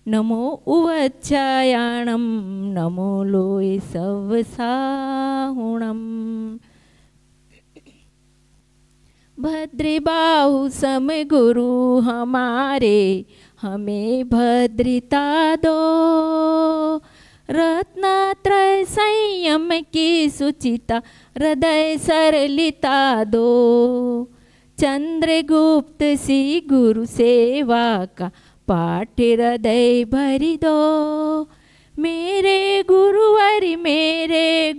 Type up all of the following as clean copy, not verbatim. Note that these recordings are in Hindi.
नमो उवच्चायाणं नमो लोय सवसाहुणम् भद्रे बाहु सम गुरु हमारे हमें भद्रता दो रत्नत्रय संयम की सुचिता हृदय सरलिता दो चंद्रगुप्त सी गुरु सेवा का पाठ हृदय भरी दो मेरे गुरुवर मेरे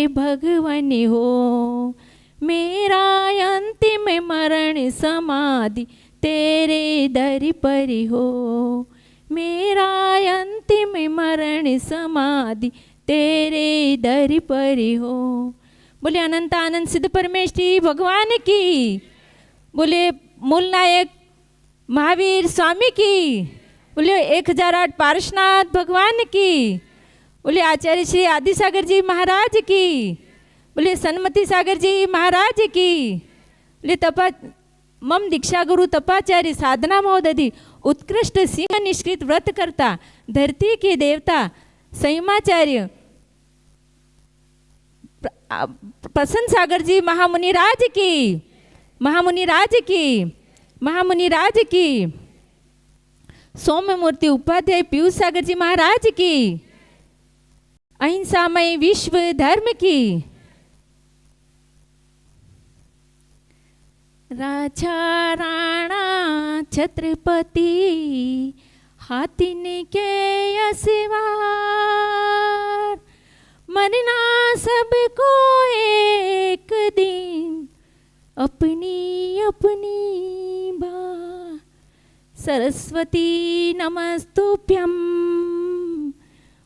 भगवान हो मेरा अंतिम मरण समाधि तेरे दर पर हो मेरा अंतिम मरण समाधि तेरे दर पर हो। बोले अनंत आनंद सिद्ध परमेश्वरी भगवान की, बोले मूल नायक महावीर स्वामी की, बोले 1008 पार्श्वनाथ भगवान की, बोले आचार्य श्री आदि सागर जी महाराज की, बोले सन्मति सागर जी महाराज की, बोले मम दीक्षा गुरु तपाचार्य साधना महोदधि उत्कृष्ट सिंह निष्कृत व्रत करता धरती के देवता संयमाचार्य प्रसन्न सागर जी महामुनि राज की, महामुनि राज की, महामुनि राज की, सौम्य मूर्ति उपाध्याय पीयूष सागर जी महाराज की, अहिंसामय विश्व धर्म की, राजा राणा छत्रपति हाथिन के असवार मरना सबको एक दिन अपनी अपनी बार सरस्वती नमस्तुभ्यं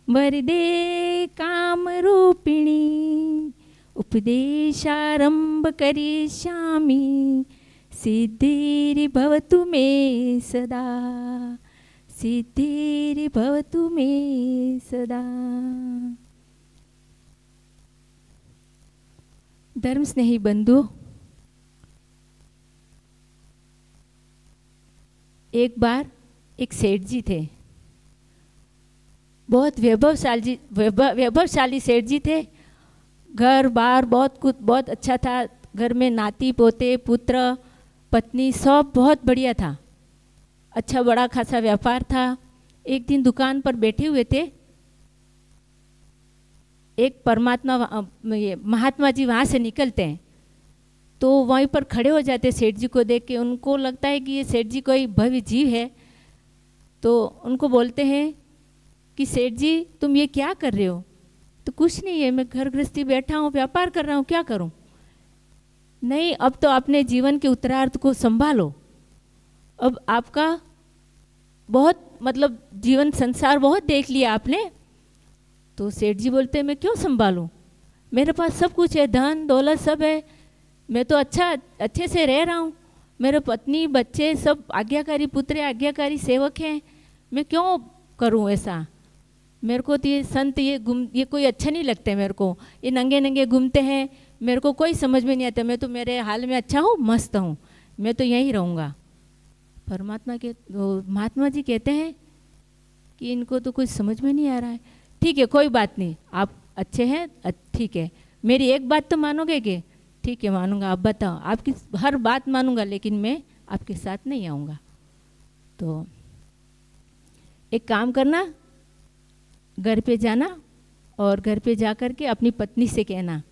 वरदे कामरूपिणी उपदेशारंभ करिष्यामि सिद्धिर्भवतु मे सदा सिद्धिर्भवतु मे सदा। धर्म स्नेही बंधु, एक बार एक सेठ जी थे, बहुत वैभवशाली सेठ जी थे। घर बार बहुत कुछ बहुत अच्छा था, घर में नाती पोते पुत्र पत्नी सब बहुत बढ़िया था, अच्छा बड़ा खासा व्यापार था। एक दिन दुकान पर बैठे हुए थे, एक महात्मा जी वहाँ से निकलते हैं तो वहीं पर खड़े हो जाते सेठ जी को देख के। उनको लगता है कि ये सेठ जी कोई भव्य जीव है, तो उनको बोलते हैं कि सेठ जी तुम ये क्या कर रहे हो? तो कुछ नहीं है, मैं घर गृहस्थी बैठा हूँ, व्यापार कर रहा हूँ, क्या करूँ? नहीं, अब तो अपने जीवन के उत्तरार्ध को संभालो, अब आपका बहुत मतलब जीवन संसार बहुत देख लिया आपने। तो सेठ जी बोलते हैं मैं क्यों संभालूं, मेरे पास सब कुछ है, धन दौलत सब है, मैं तो अच्छे से रह रहा हूँ, मेरे पत्नी बच्चे सब आज्ञाकारी पुत्र आज्ञाकारी सेवक हैं, मैं क्यों करूँ ऐसा? मेरे को तो ये संत ये कोई अच्छा नहीं लगता है, मेरे को ये नंगे नंगे घूमते हैं, मेरे को कोई समझ में नहीं आता, मैं तो मेरे हाल में अच्छा हूँ, मस्त हूँ, मैं तो यहीं रहूँगा। महात्मा जी कहते हैं कि इनको तो कुछ समझ में नहीं आ रहा है। ठीक है कोई बात नहीं, आप अच्छे हैं, ठीक है, मेरी एक बात तो मानोगे कि? ठीक है मानूंगा, आप बताओ, आपकी हर बात मानूंगा, लेकिन मैं आपके साथ नहीं आऊँगा। तो एक काम करना, घर पे जाना और घर पे जा कर के अपनी पत्नी से कहना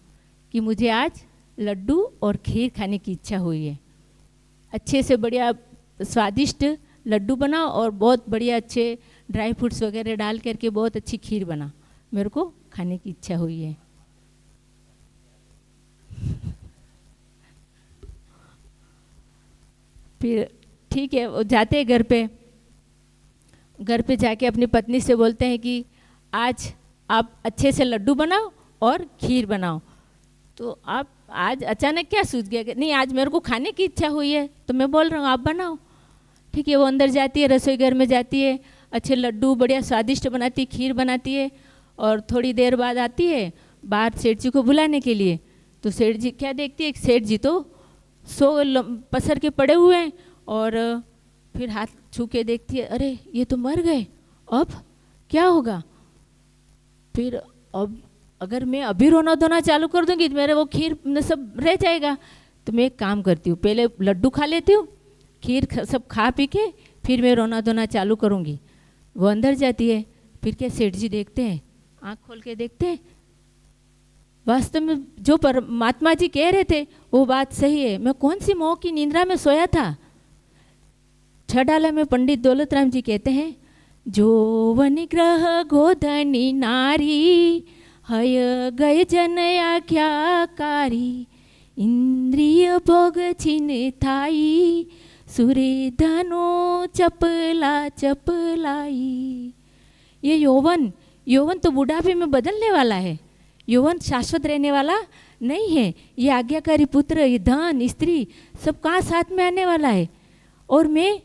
कि मुझे आज लड्डू और खीर खाने की इच्छा हुई है, अच्छे से बढ़िया स्वादिष्ट लड्डू बना और बहुत बढ़िया अच्छे ड्राई फ्रूट्स वगैरह डाल करके बहुत अच्छी खीर बना, मेरे को खाने की इच्छा हुई है। फिर ठीक है, वो जाते हैं घर पे जाके अपनी पत्नी से बोलते हैं कि आज आप अच्छे से लड्डू बनाओ और खीर बनाओ। तो आप आज अचानक क्या सूझ गया कि नहीं आज मेरे को खाने की इच्छा हुई है, तो मैं बोल रहा हूँ आप बनाओ। ठीक है, वो अंदर जाती है, रसोई घर में जाती है, अच्छे लड्डू बढ़िया स्वादिष्ट बनाती है, खीर बनाती है, और थोड़ी देर बाद आती है बाहर सेठ जी को बुलाने के लिए। तो सेठ जी क्या देखती है, सेठ जी तो पसर के पड़े हुए हैं और फिर हाथ छू के देखती है, अरे ये तो मर गए, अब क्या होगा? फिर अब अगर मैं अभी रोना धोना चालू कर दूंगी तो मेरे वो खीर सब रह जाएगा। तो मैं एक काम करती हूँ, पहले लड्डू खा लेती हूँ, खीर सब खा पी के फिर मैं रोना धोना चालू करूँगी। वो अंदर जाती है। फिर क्या सेठ जी देखते हैं, आँख खोल के देखते हैं, वास्तव में जो परमात्मा जी कह रहे थे वो बात सही है। मैं कौन सी मोह की निंद्रा में सोया था। छडाला में पंडित दौलत राम जी कहते हैं, जो वनिग्रह गोधनी नारी, हय गय जन आज्ञाकारी, इंद्रिय भोग छिन थाई, सुरे धनो चपला चपलाई। ये यौवन तो बुढ़ापे में बदलने वाला है, यौवन शाश्वत रहने वाला नहीं है। ये आज्ञाकारी पुत्र, ये धन, स्त्री सब कहाँ साथ में आने वाला है। और मैं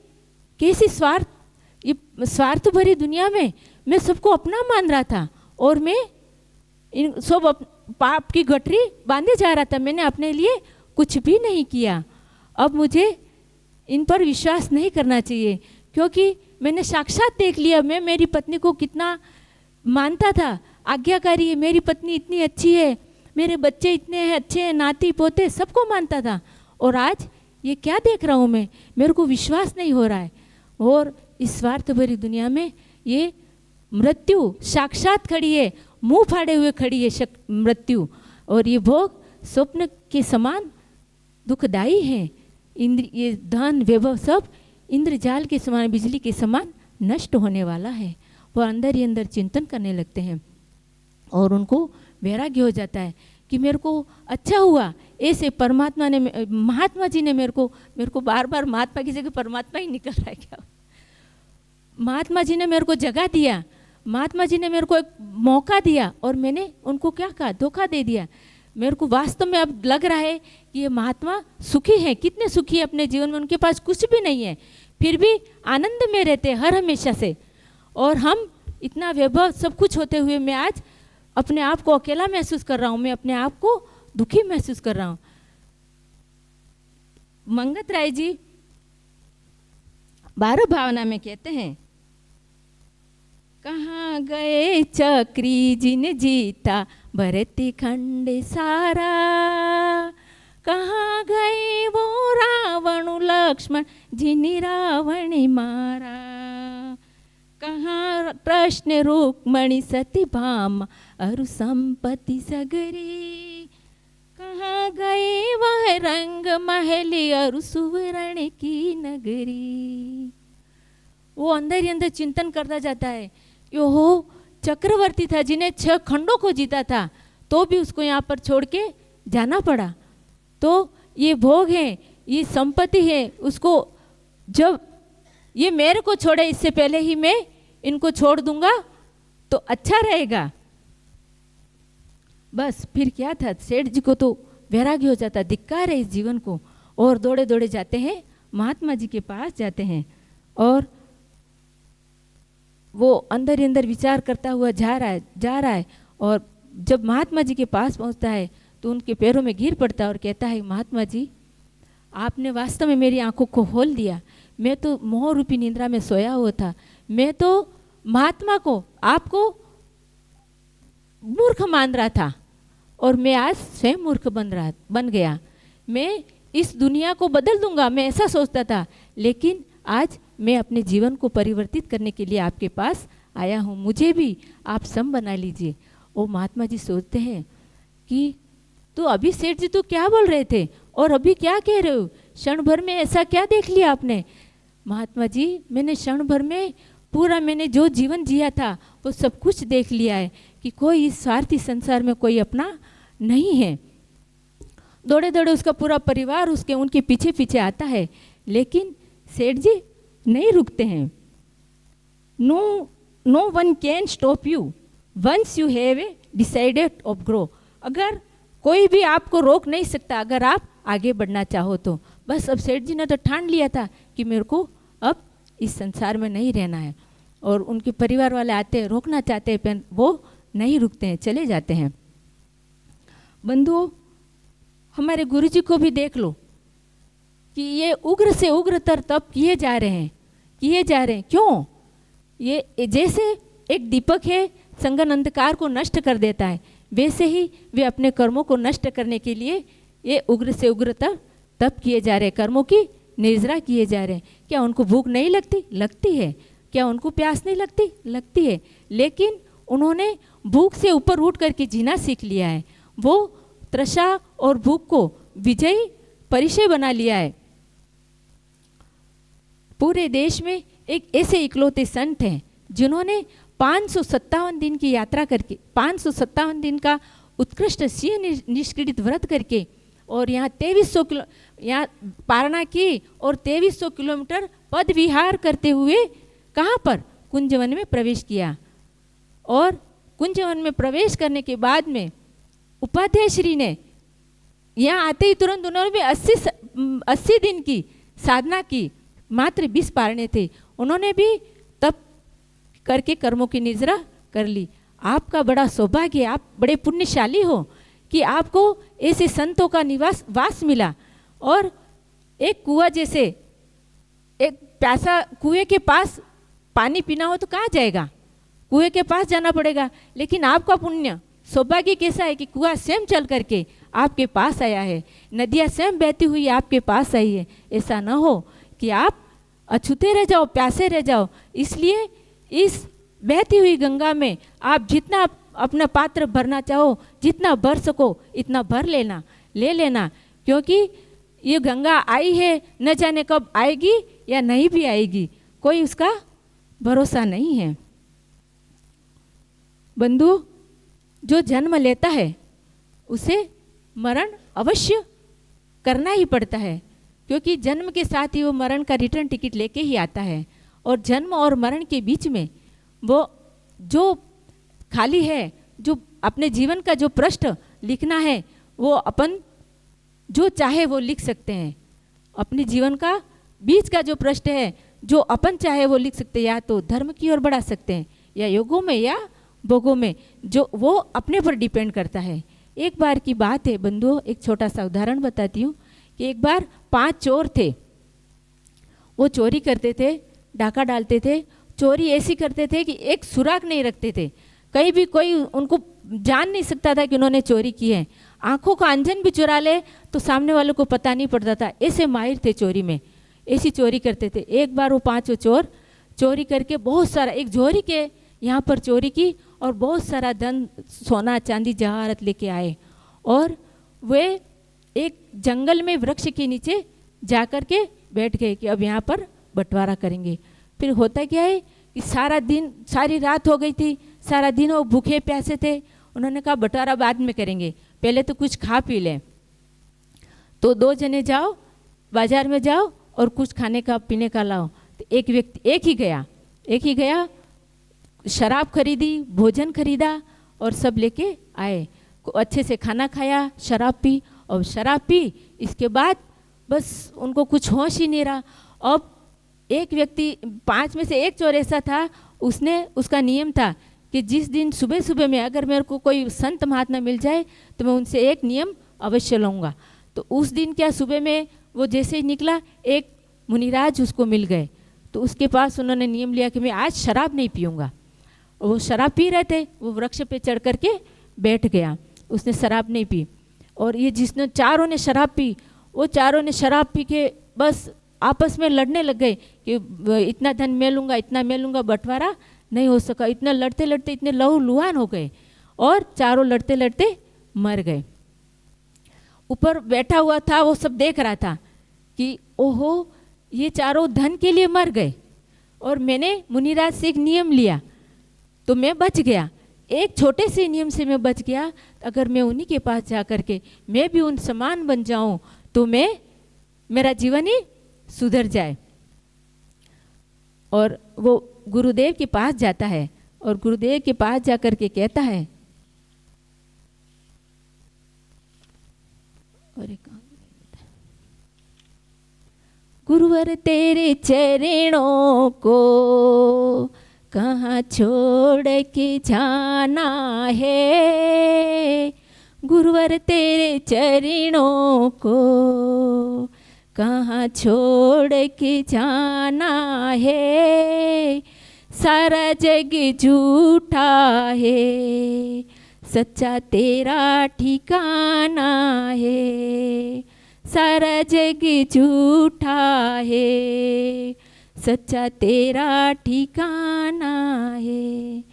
कैसी ये स्वार्थ भरी दुनिया में मैं सबको अपना मान रहा था और मैं इन सब पाप की गठरी बांधे जा रहा था। मैंने अपने लिए कुछ भी नहीं किया। अब मुझे इन पर विश्वास नहीं करना चाहिए, क्योंकि मैंने साक्षात देख लिया। मैं मेरी पत्नी को कितना मानता था, आज्ञाकारी है, मेरी पत्नी इतनी अच्छी है, मेरे बच्चे इतने हैं अच्छे हैं, नाती पोते सबको मानता था। और आज ये क्या देख रहा हूँ मैं, मेरे को विश्वास नहीं हो रहा है। और इस स्वार्थ भरी दुनिया में ये मृत्यु साक्षात खड़ी है, मुंह फाड़े हुए खड़ी है मृत्यु। और ये भोग स्वप्न के समान दुखदाई है। ये धन वैभव सब इंद्रजाल के समान, बिजली के समान नष्ट होने वाला है। वो अंदर ही अंदर चिंतन करने लगते हैं और उनको वैराग्य हो जाता है कि मेरे को अच्छा हुआ। ऐसे परमात्मा ने, महात्मा जी ने मेरे को बार बार महात्मा की जगह परमात्मा ही निकल रहा है क्या। महात्मा जी ने मेरे को जगह दिया, महात्मा जी ने मेरे को एक मौका दिया और मैंने उनको क्या कहा, धोखा दे दिया। मेरे को वास्तव में अब लग रहा है कि ये महात्मा सुखी हैं, कितने सुखी है अपने जीवन में, उनके पास कुछ भी नहीं है फिर भी आनंद में रहते हैं हर हमेशा से। और हम इतना वैभव सब कुछ होते हुए मैं आज अपने आप को अकेला महसूस कर रहा हूँ, मैं अपने आप को दुखी महसूस कर रहा हूँ। मंगत राय जी 12 भावना में कहते हैं, कहाँ गए चक्री जिन जीता भरती खंड सारा, कहाँ गए वो रावण लक्ष्मण जिन्हें रावण मारा, कहाँ कृष्ण रुक्मणी सत्यभामा अरु संपत्ति सगरी, कहाँ गए वह रंग महली अरु सुवर्ण की नगरी। वो अंदर ही अंदर चिंतन करता जाता है। यो हो चक्रवर्ती था जिन्हें 6 खंडों को जीता था, तो भी उसको यहाँ पर छोड़ के जाना पड़ा। तो ये भोग है, ये संपत्ति है, उसको जब ये मेरे को छोड़े इससे पहले ही मैं इनको छोड़ दूंगा तो अच्छा रहेगा। बस फिर क्या था, सेठ जी को तो वैराग्य हो जाता, धिक्कार है इस जीवन को, और दौड़े दौड़े जाते हैं महात्मा जी के पास जाते हैं। और वो अंदर ही अंदर विचार करता हुआ जा रहा है और जब महात्मा जी के पास पहुंचता है तो उनके पैरों में गिर पड़ता है और कहता है, महात्मा जी आपने वास्तव में मेरी आंखों को खोल दिया। मैं तो मोह रूपी निंद्रा में सोया हुआ था। मैं तो महात्मा को, आपको मूर्ख मान रहा था और मैं आज स्वयं मूर्ख बन गया। मैं इस दुनिया को बदल दूंगा, मैं ऐसा सोचता था, लेकिन आज मैं अपने जीवन को परिवर्तित करने के लिए आपके पास आया हूँ, मुझे भी आप सम बना लीजिए। वो महात्मा जी सोचते हैं कि तो अभी सेठ जी तो क्या बोल रहे थे और अभी क्या कह रहे हो, क्षण भर में ऐसा क्या देख लिया आपने। महात्मा जी मैंने क्षण भर में पूरा मैंने जो जीवन जिया था वो सब कुछ देख लिया है कि कोई इस स्वार्थी संसार में कोई अपना नहीं है। दौड़े दौड़े उसका पूरा परिवार उनके पीछे पीछे आता है, लेकिन सेठ जी नहीं रुकते हैं। No one can stop you once you have a decided of grow. अगर कोई भी आपको रोक नहीं सकता अगर आप आगे बढ़ना चाहो तो। बस अब सेठ जी ने तो ठान लिया था कि मेरे को अब इस संसार में नहीं रहना है, और उनके परिवार वाले आते हैं, रोकना चाहते हैं, पर वो नहीं रुकते हैं, चले जाते हैं। बंधुओं, हमारे गुरुजी को भी देख लो कि ये उग्र से उग्रतर तप किए जा रहे हैं, किए जा रहे हैं। क्यों? ये जैसे एक दीपक है संगन अंधकार को नष्ट कर देता है, वैसे ही वे अपने कर्मों को नष्ट करने के लिए ये उग्र से उग्र तप किए जा रहे हैं, कर्मों की निर्जरा किए जा रहे हैं। क्या उनको भूख नहीं लगती? लगती है। क्या उनको प्यास नहीं लगती? लगती है। लेकिन उन्होंने भूख से ऊपर उठ करके जीना सीख लिया है। वो तृषा और भूख को विजयी परिचय बना लिया है। पूरे देश में एक ऐसे इकलौते संत हैं जिन्होंने 557 दिन की यात्रा करके, 557 दिन का उत्कृष्ट सिंह निष्क्रिय व्रत करके, और यहाँ 2300 किलो यहाँ पारणा की और 2300 किलोमीटर पद विहार करते हुए कहाँ पर? कुंजवन में प्रवेश किया। और कुंजवन में प्रवेश करने के बाद में उपाध्याय श्री ने यहाँ आते ही तुरंत उन्होंने भी 80 दिन की साधना की। मात्र 20 पारणे थे, उन्होंने भी तप करके कर्मों की निर्जरा कर ली। आपका बड़ा सौभाग्य है, आप बड़े पुण्यशाली हो कि आपको ऐसे संतों का वास मिला। और एक कुआं जैसे, एक प्यासा कुएं के पास पानी पीना हो तो कहाँ जाएगा? कुएं के पास जाना पड़ेगा। लेकिन आपका पुण्य सौभाग्य कैसा है कि कुआं स्वयं चल करके आपके पास आया है, नदियाँ स्वयं बहती हुई आपके पास आई है। ऐसा न हो कि आप अछूते रह जाओ, प्यासे रह जाओ। इसलिए इस बहती हुई गंगा में आप जितना अपना पात्र भरना चाहो, जितना भर सको इतना भर लेना, ले लेना, क्योंकि ये गंगा आई है, न जाने कब आएगी या नहीं भी आएगी, कोई उसका भरोसा नहीं है। बंधु, जो जन्म लेता है उसे मरण अवश्य करना ही पड़ता है, क्योंकि जन्म के साथ ही वो मरण का रिटर्न टिकट लेके ही आता है। और जन्म और मरण के बीच में वो जो खाली है, जो अपने जीवन का जो पृष्ठ लिखना है, वो अपन जो चाहे वो लिख सकते हैं। अपने जीवन का बीच का जो पृष्ठ है, जो अपन चाहे वो लिख सकते हैं, या तो धर्म की ओर बढ़ा सकते हैं, या योगों में या भोगों में, जो वो अपने पर डिपेंड करता है। एक बार की बात है बंधुओं, एक छोटा सा उदाहरण बताती हूँ कि एक बार 5 चोर थे। वो चोरी करते थे, डाका डालते थे, चोरी ऐसी करते थे कि एक सुराग नहीं रखते थे, कहीं भी कोई उनको जान नहीं सकता था कि उन्होंने चोरी की है। आंखों का अंजन भी चुरा ले तो सामने वालों को पता नहीं पड़ता था, ऐसे माहिर थे चोरी में, ऐसी चोरी करते थे। एक बार वो 5 चोर चोरी करके बहुत सारा, एक झोरी के यहाँ पर चोरी की और बहुत सारा धन, सोना चांदी जवाहरात लेके आए। और वे एक जंगल में वृक्ष के नीचे जा कर के बैठ गए कि अब यहाँ पर बंटवारा करेंगे। फिर होता क्या है कि सारा दिन, सारी रात हो गई थी, सारा दिन वो भूखे प्यासे थे। उन्होंने कहा बंटवारा बाद में करेंगे, पहले तो कुछ खा पी लें। तो 2 जने जाओ, बाजार में जाओ और कुछ खाने का पीने का लाओ। तो एक व्यक्ति, एक ही गया, शराब खरीदी, भोजन खरीदा और सब लेके आए। अच्छे से खाना खाया, शराब पी, और शराब पी इसके बाद बस उनको कुछ होश ही नहीं रहा। अब एक व्यक्ति, 5 में से एक चोर ऐसा था, उसका नियम था कि जिस दिन सुबह सुबह में अगर मेरे को कोई संत महात्मा मिल जाए तो मैं उनसे एक नियम अवश्य लूँगा। तो उस दिन क्या, सुबह में वो जैसे ही निकला, एक मुनिराज उसको मिल गए। तो उसके पास उन्होंने नियम लिया कि मैं आज शराब नहीं पीऊँगा। वो शराब पी रहे थे, वो वृक्ष पे चढ़ करके बैठ गया, उसने शराब नहीं पी। और ये जिसने, चारों ने शराब पी, वो चारों ने शराब पी के बस आपस में लड़ने लग गए कि इतना धन मैं लूँगा, इतना मैं लूँगा, बंटवारा नहीं हो सका। इतना लड़ते लड़ते इतने लहू लुहान हो गए और चारों लड़ते लड़ते मर गए। ऊपर बैठा हुआ था, वो सब देख रहा था कि ओहो, ये चारों धन के लिए मर गए और मैंने मुनिराज से एक नियम लिया तो मैं बच गया। एक छोटे से नियम से मैं बच गया, अगर मैं उन्हीं के पास जा कर के मैं भी उन समान बन जाऊं तो मेरा जीवन ही सुधर जाए। और वो गुरुदेव के पास जाता है और गुरुदेव के पास जा कर के कहता है, गुरुवर तेरे चरणों को कहाँ छोड़ के जाना है, गुरुवर तेरे चरणों को कहाँ छोड़ के जाना है, सारा जग झूठा है, सच्चा तेरा ठिकाना है, सारा जग झूठा है, सच्चा तेरा ठिकाना है।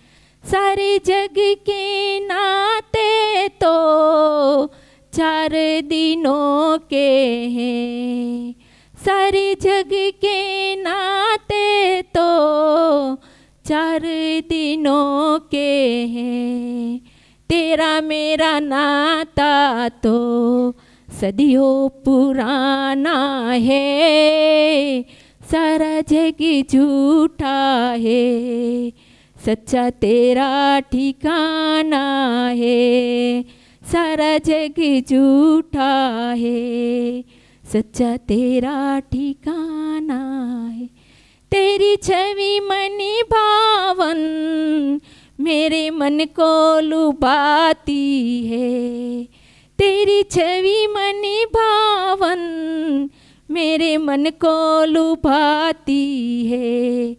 सारे जग के नाते तो 4 दिनों के हैं, सारे जग के नाते तो 4 दिनों के हैं, तेरा मेरा नाता तो सदियों पुराना है, सारा जग झूठा है, सच्चा तेरा ठिकाना है, सारा जग झूठा है, सच्चा तेरा ठिकाना है। तेरी छवि मनी भावन मेरे मन को लुभाती है, तेरी छवि मनी भावन मेरे मन को लुभाती है,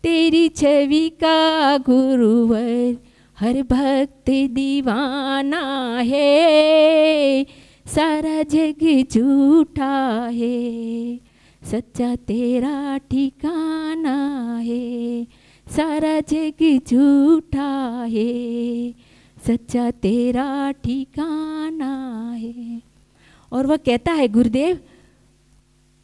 तेरी छवि का गुरुवर हर भक्त दीवाना है, सारा जग झूठा है, सच्चा तेरा ठिकाना है, सारा जग झूठा है, सच्चा तेरा ठिकाना है। और वह कहता है, गुरुदेव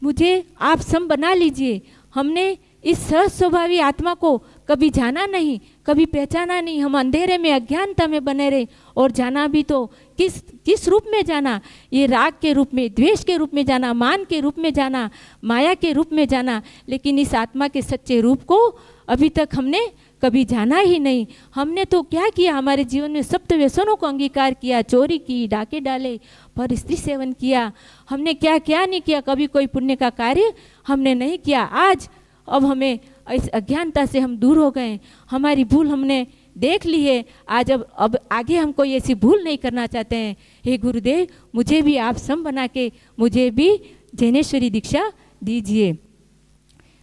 मुझे आप सम बना लीजिए। हमने इस सहज स्वभावी आत्मा को कभी जाना नहीं, कभी पहचाना नहीं। हम अंधेरे में अज्ञानता में बने रहे, और जाना भी तो किस रूप में जाना? ये राग के रूप में, द्वेष के रूप में जाना, मान के रूप में जाना, माया के रूप में जाना। लेकिन इस आत्मा के सच्चे रूप को अभी तक हमने कभी जाना ही नहीं। हमने तो क्या किया, हमारे जीवन में सप्त व्यसनों को अंगीकार किया, चोरी की, डाके डाले, पर स्त्री सेवन किया। हमने क्या क्या नहीं किया, कभी कोई पुण्य का कार्य हमने नहीं किया। आज अब हमें इस अज्ञानता से हम दूर हो गए, हमारी भूल हमने देख ली है। आज अब आगे हम कोई ऐसी भूल नहीं करना चाहते हैं। हे गुरुदेव, मुझे भी आप सम बना के मुझे भी जैनेश्वरी दीक्षा दीजिए।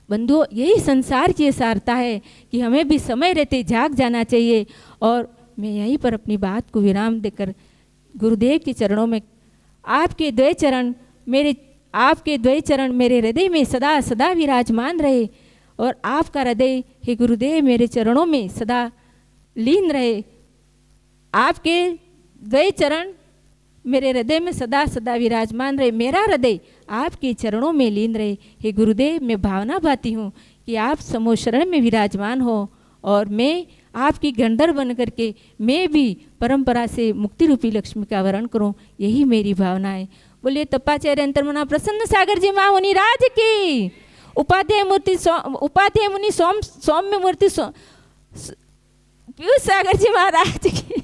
बंधुओं, यही संसार की सारता है कि हमें भी समय रहते जाग जाना चाहिए। और मैं यहीं पर अपनी बात को विराम देकर गुरुदेव के चरणों में, आपके द्वय चरण मेरे हृदय में सदा सदा विराजमान रहे, और आपका हृदय हे गुरुदेव मेरे चरणों में सदा लीन रहे। आपके द्वय चरण मेरे हृदय में सदा सदा विराजमान रहे, मेरा हृदय आपके चरणों में लीन रहे। हे गुरुदेव, मैं भावना पाती हूँ कि आप समो शरण में विराजमान हो, और मैं आपकी गंधर्व बन करके मैं भी परंपरा से मुक्ति रूपी लक्ष्मी का वरण करूँ, यही मेरी भावना है। बोलिए तप्पाचार्य अंतर्मना प्रसन्न सागर जी महामुनि राज की। उपाध्याय मुनि सौम्य मूर्ति पीयूष सागर जी महाराज की।